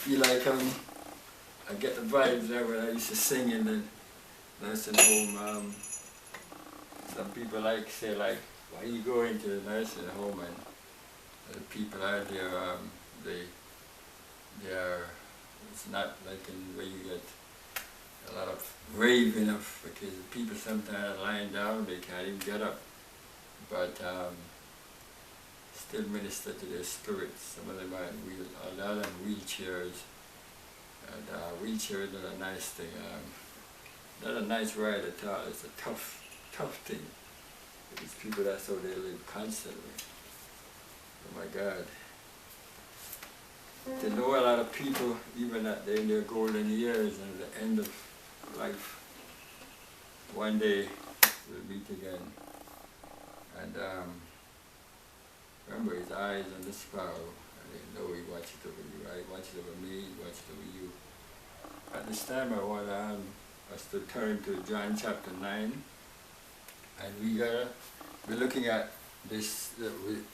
feel like I get the vibes there when I used to sing in the nursing home. Some people like say like, why you going to the nursing home, and the people out there, they are, it's not like in where you get a lot of raving of, because people sometimes are lying down, they can't even get up, but still minister to their spirits. Some of them are a lot of wheelchairs, and wheelchairs are a nice thing. Not a nice ride at all. It's a tough thing. These people, that's how they live constantly. Oh my God. To know a lot of people, even at in their golden years and at the end of life, one day we'll meet again. And remember, his eyes on the sparrow, and they know he watches over you, right? He watches over me, he watches over you. At this time, I want us to turn to John chapter 9, and we're looking at this.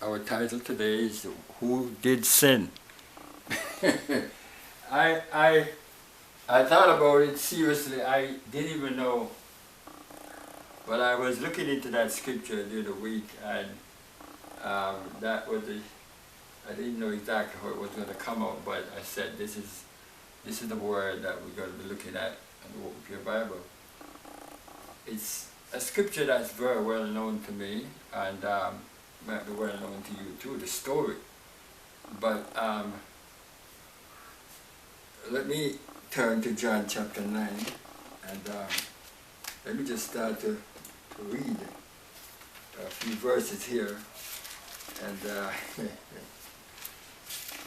Our title today is "Who Did Sin?" I thought about it seriously. I didn't even know, but I was looking into that scripture during the week, and that was I didn't know exactly how it was going to come out, but I said this is the word that we're going to be looking at, and open up your Bible. It's a scripture that's very well known to me, and might be well known to you too, the story. But let me turn to John chapter 9, and let me just start to read a few verses here. And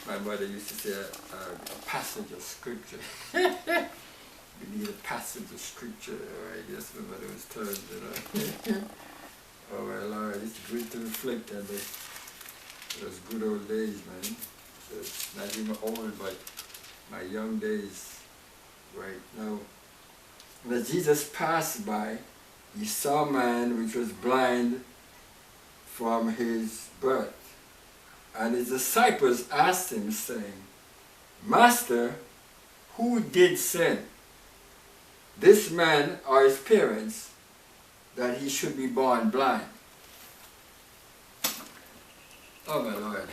my mother used to say a passage of scripture. We need a passage of scripture. I guess my mother was telling me. Oh my Lord, it's good to reflect on those good old days, man. So it's not even old, but my young days right now. And as Jesus passed by, he saw a man which was blind from his birth. And his disciples asked him, saying, Master, who did sin, this man or his parents, that he should be born blind? Oh my Lord.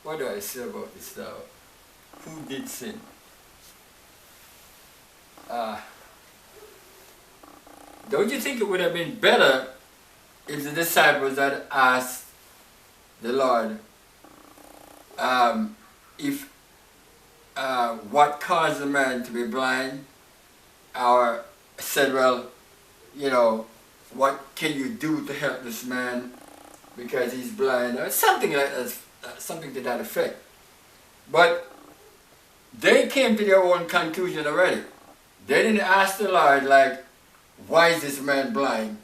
What do I say about this now? Who did sin? Don't you think it would have been better if the disciples had asked the Lord what caused the man to be blind, or said, well, you know, what can you do to help this man because he's blind, or something like that, something to that effect. But they came to their own conclusion already. They didn't ask the Lord, like, why is this man blind?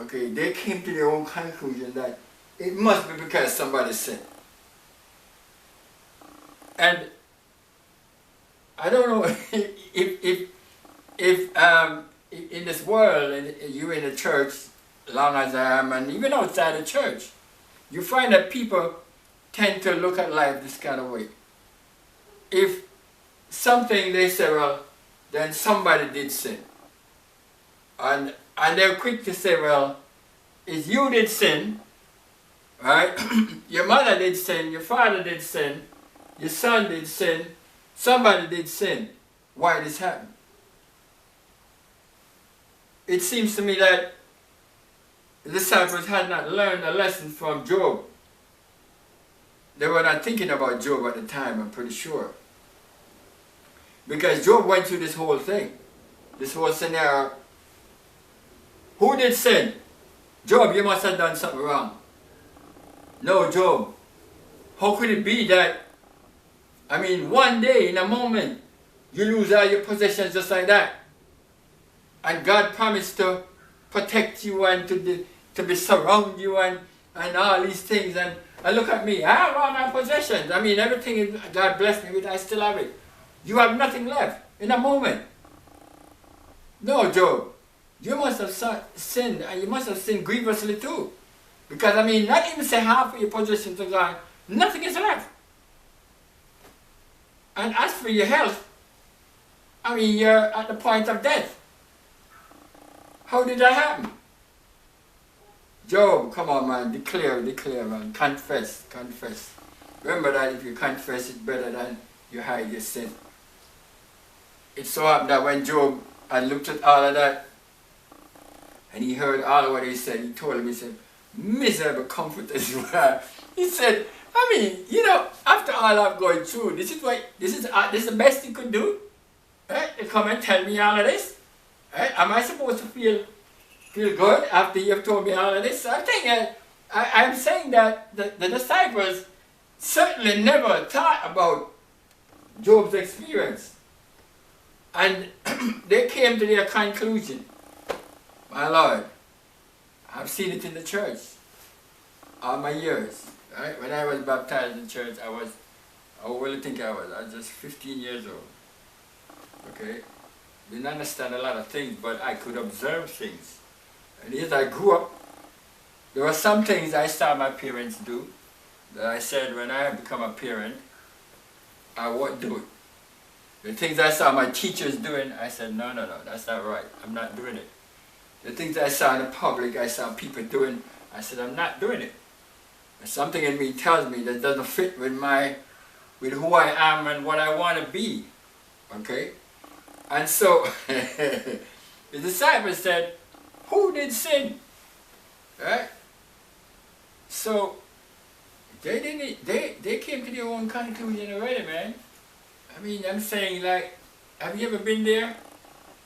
Okay, they came to their own conclusion that it must be because somebody sinned. And I don't know if in this world, and you're in the church, long as I am, and even outside the church, you find that people tend to look at life this kind of way. If something, they say, well, then somebody did sin. And they're quick to say, well, if you did sin, right? Your mother did sin, your father did sin, your son did sin, somebody did sin. Why this happened? It seems to me that the disciples had not learned a lesson from Job. They were not thinking about Job at the time, I'm pretty sure. Because Job went through this whole thing, this whole scenario. Who did sin? Job, you must have done something wrong. No, Job. How could it be that, I mean, one day, in a moment, you lose all your possessions just like that? And God promised to protect you and to be surround you and all these things. And look at me, I have all my possessions. I mean, everything God blessed me with, I still have it. You have nothing left in a moment. No, Job. You must have sinned, and you must have sinned grievously too. Because, I mean, not even say half of your possessions to God, nothing is left. And as for your health, I mean, you're at the point of death. How did that happen? Job, come on, man, declare, man, confess. Remember that if you confess, it's better than you hide your sin. It so happened that when Job had looked at all of that, and he heard all of what he said, he told him, he said, miserable comfort as you are. He said, I mean, you know, after all I'm going through, this is the best you could do? Right? You come and tell me all of this? Right? Am I supposed to feel good after you've told me all of this? I'm saying that the disciples certainly never thought about Job's experience. And they came to their conclusion. My Lord, I've seen it in the church all my years. Right? When I was baptized in church, how old do you think I was? I was just 15 years old. Okay? Didn't understand a lot of things, but I could observe things. And as I grew up, there were some things I saw my parents do that I said when I become a parent, I won't do it. The things I saw my teachers doing, I said, no, that's not right. I'm not doing it. The things I saw in the public, I saw people doing, I said, I'm not doing it. And something in me tells me that doesn't fit with who I am and what I want to be. Okay? And so, the disciples said, who did sin? Right? So, they came to their own conclusion already, man. I mean, I'm saying, like, have you ever been there?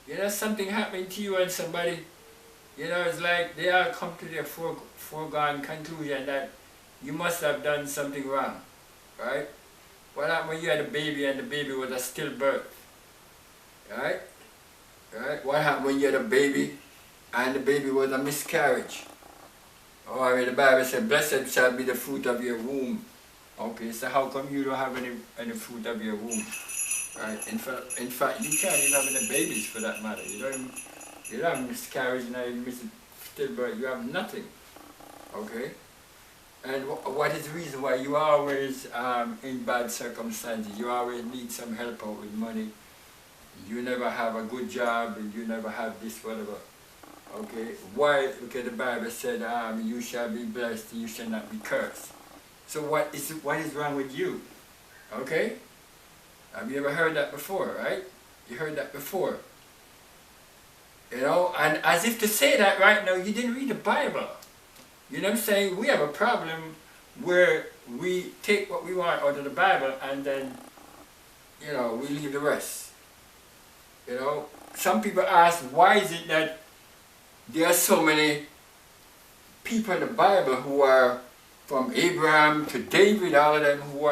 You know, something happened to you and somebody, you know, it's like they all come to their foregone conclusion that you must have done something wrong, right? What happened when you had a baby and the baby was a stillbirth, right? Right? What happened when you had a baby and the baby was a miscarriage? Or the Bible said, blessed shall be the fruit of your womb. Okay, so how come you don't have any fruit of your womb? Right? In fact, you can't even have any babies for that matter. You don't have miscarriage and stillbirth. You have nothing. Okay? And what is the reason why you are always in bad circumstances? You always need some help out with money. You never have a good job, and you never have this, whatever. Okay? Why? Because the Bible said, you shall be blessed, you shall not be cursed. So what is wrong with you? Okay? Have you ever heard that before, right? You heard that before. You know, and as if to say that right now, you didn't read the Bible. You know what I'm saying? We have a problem where we take what we want out of the Bible and then, you know, we leave the rest. You know, some people ask, why is it that there are so many people in the Bible who are from Abraham to David, all of them who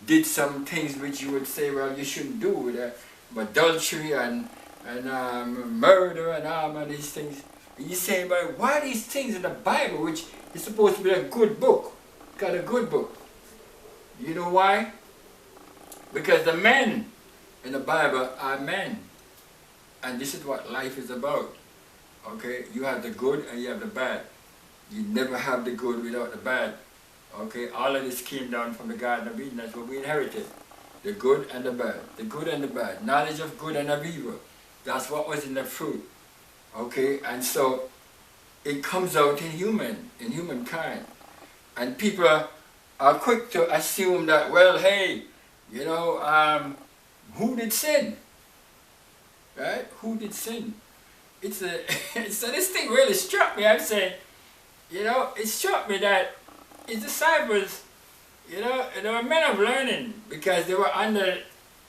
did some things which you would say, well, you shouldn't do, with adultery and murder and all of these things. And you say, but why are these things in the Bible, which is supposed to be a good book, got a good book? You know why? Because the men in the Bible are men. And this is what life is about. Okay? You have the good and you have the bad. You never have the good without the bad. Okay? All of this came down from the Garden of Eden. That's what we inherited. The good and the bad. The good and the bad. Knowledge of good and of evil. That's what was in the fruit. Okay? And so, it comes out in humankind. And people are quick to assume that, well, hey, you know, who did sin? Right? Who did sin? So this thing really struck me. I'm saying, you know, it struck me that his disciples, you know, they were men of learning because they were under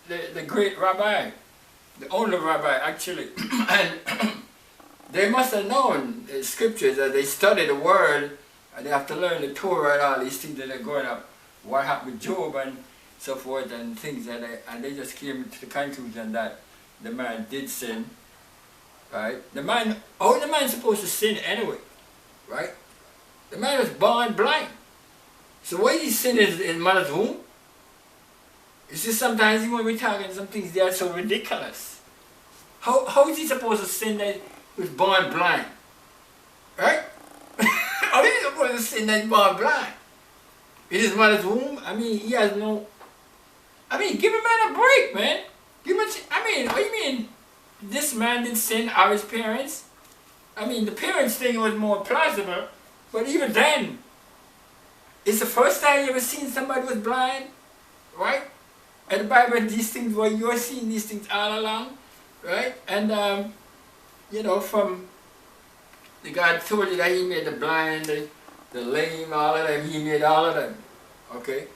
the great rabbi, the only rabbi actually. And they must have known the scriptures as they study the word, and they have to learn the Torah and all these things that are going up. What happened with Job and so forth and things, and they just came to the conclusion that the man did sin. Right? How is the man supposed to sin anyway? Right? The man was born blind. So why did he sin in mother's womb? It's just sometimes when we're talking some things, they are so ridiculous. How is he supposed to sin that he was born blind? Right? How is he supposed to sin that he was born blind? In his mother's womb? I mean, he has no I mean, give a man a break, man. Give him I mean, what do you mean this man didn't sin or his parents? I mean, the parents thing was more plausible, but even then, it's the first time you ever seen somebody was blind, right? And the Bible, these things, well, you're seeing these things all along, right? And, you know, from the God told you that he made the blind, the lame, all of them, he made all of them, okay?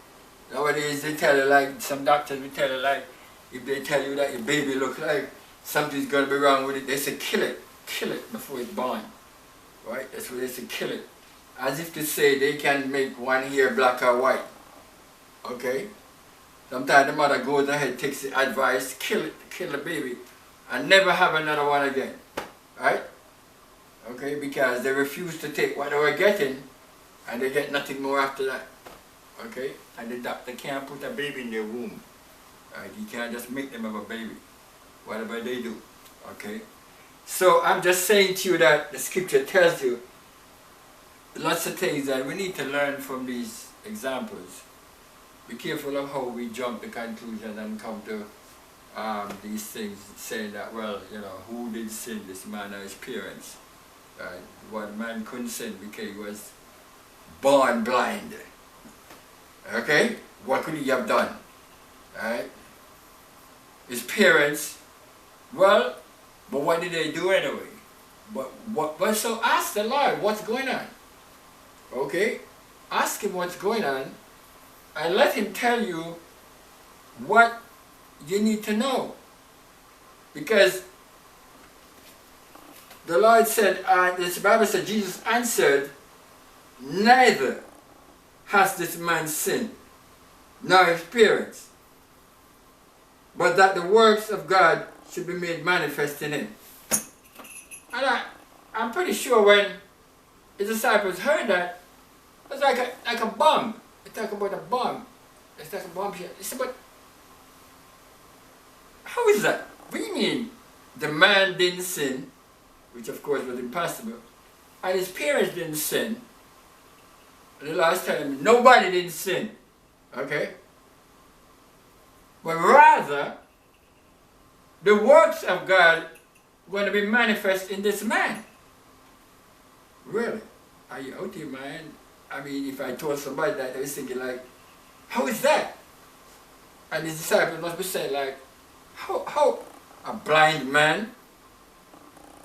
Nowadays, they tell you, like, some doctors will tell you, like, if they tell you that your baby looks like something's going to be wrong with it, they say, kill it before it's born, right? That's what they say, kill it. As if to say they can make one hair black or white, okay? Sometimes the mother goes ahead, takes the advice, kill the baby, and never have another one again, right? Okay, because they refuse to take what they were getting, and they get nothing more after that, okay? And the doctor can't put a baby in their womb, right? He can't just make them have a baby, whatever they do, okay? So I'm just saying to you that the scripture tells you lots of things that we need to learn from these examples. Be careful of how we jump to conclusions and come to these things, saying that, well, you know, who did sin, this man or his parents? Right? One man couldn't sin because he was born blind. Okay? What could he have done? Right? His parents, well, but what did they do anyway? But so ask the Lord, what's going on? Okay? Ask him what's going on, and let him tell you what you need to know. Because the Lord said, the Bible said, Jesus answered, neither has this man sinned, nor his parents, but that the works of God should be made manifest in him. And I'm pretty sure when his disciples heard that, it was like a bomb. They talk about a bomb. It's like a bomb here. They said, but how is that? What do you mean the man didn't sin, which of course was impossible, and his parents didn't sin? And the last time, nobody didn't sin. Okay? But rather, the works of God were going to be manifest in this man. Really? Are you out here, man? I mean, if I told somebody that, they was thinking like, how is that? And his disciples must be saying like, how a blind man,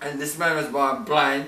and this man was born blind,